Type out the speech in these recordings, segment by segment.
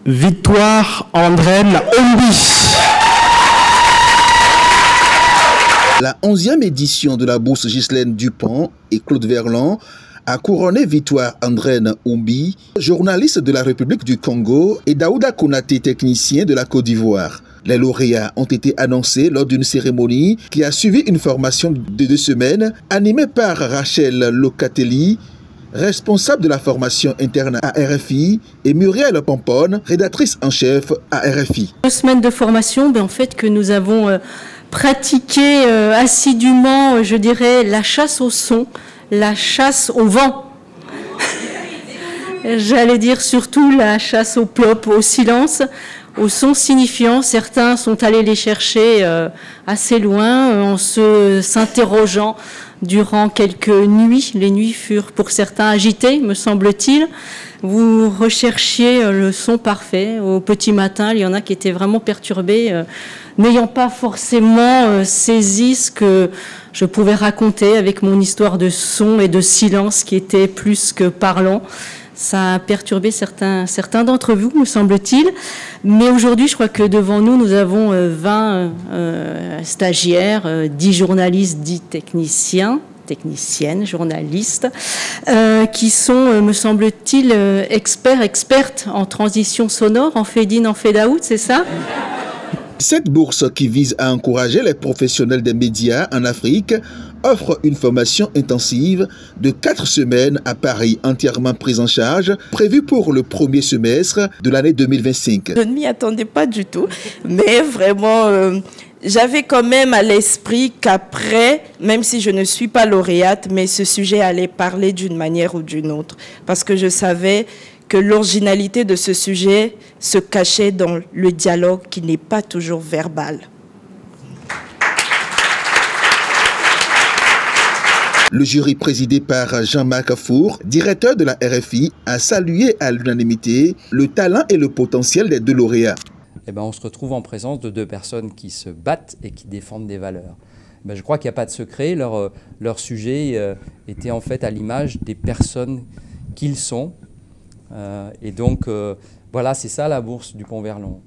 Victoire Andrène Ombi. La 11e édition de la bourse Ghislaine Dupont et Claude Verlan a couronné Victoire Andrène Ombi, journaliste de la République du Congo, et Daouda Konaté, technicien de la Côte d'Ivoire. Les lauréats ont été annoncés lors d'une cérémonie qui a suivi une formation de 2 semaines animée par Rachel Locatelli, responsable de la formation interne à RFI, et Muriel Pompone, rédactrice en chef à RFI. 2 semaines de formation, en fait, que nous avons pratiqué assidûment, je dirais, la chasse au son, la chasse au vent. J'allais dire surtout la chasse au plop, au silence, au son signifiant. Certains sont allés les chercher assez loin en s'interrogeant durant quelques nuits. Les nuits furent pour certains agitées, me semble-t-il. Vous recherchiez le son parfait. Au petit matin, il y en a qui étaient vraiment perturbés, n'ayant pas forcément saisi ce que je pouvais raconter avec mon histoire de son et de silence qui était plus que parlant. Ça a perturbé certains d'entre vous, me semble-t-il. Mais aujourd'hui, je crois que devant nous, nous avons 20 stagiaires, 10 journalistes, 10 techniciennes, journalistes, qui sont, me semble-t-il, expertes en transition sonore, en fade-in, en fade-out, c'est ça ? Cette bourse, qui vise à encourager les professionnels des médias en Afrique, offre une formation intensive de 4 semaines à Paris, entièrement prise en charge, prévue pour le premier semestre de l'année 2025. Je ne m'y attendais pas du tout, mais vraiment, j'avais quand même à l'esprit qu'après, même si je ne suis pas lauréate, mais ce sujet allait parler d'une manière ou d'une autre, parce que je savais que l'originalité de ce sujet se cachait dans le dialogue qui n'est pas toujours verbal. Le jury présidé par Jean-Marc Four, directeur de la RFI, a salué à l'unanimité le talent et le potentiel des 2 lauréats. On se retrouve en présence de 2 personnes qui se battent et qui défendent des valeurs. Je crois qu'il n'y a pas de secret. Leur sujet était en fait à l'image des personnes qu'ils sont. Et donc, voilà, c'est ça la bourse Dupont-Verlan.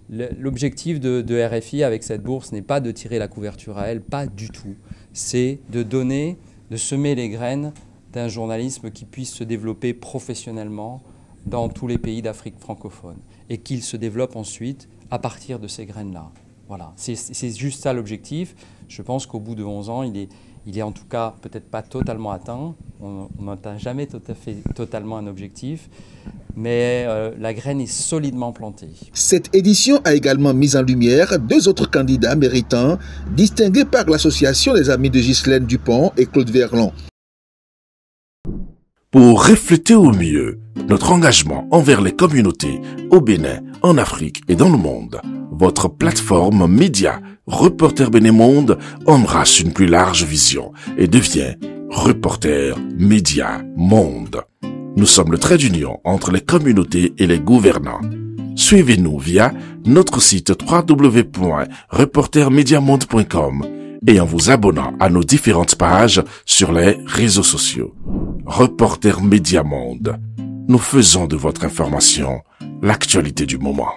L'objectif de RFI avec cette bourse n'est pas de tirer la couverture à elle, pas du tout. C'est de donner, de semer les graines d'un journalisme qui puisse se développer professionnellement dans tous les pays d'Afrique francophone et qu'il se développe ensuite à partir de ces graines-là. Voilà, c'est juste ça l'objectif. Je pense qu'au bout de 11 ans, il est en tout cas peut-être pas totalement atteint. On n'atteint jamais totalement un objectif, mais la graine est solidement plantée. Cette édition a également mis en lumière 2 autres candidats méritants, distingués par l'Association des Amis de Ghislaine Dupont et Claude Verlan. Pour refléter au mieux notre engagement envers les communautés au Bénin, en Afrique et dans le monde, votre plateforme média Reporter Bénin Monde embrasse une plus large vision et devient Reporter Média Monde. Nous sommes le trait d'union entre les communautés et les gouvernants. Suivez-nous via notre site www.reportermediamonde.com et en vous abonnant à nos différentes pages sur les réseaux sociaux. Reporter Média Monde. Nous faisons de votre information l'actualité du moment.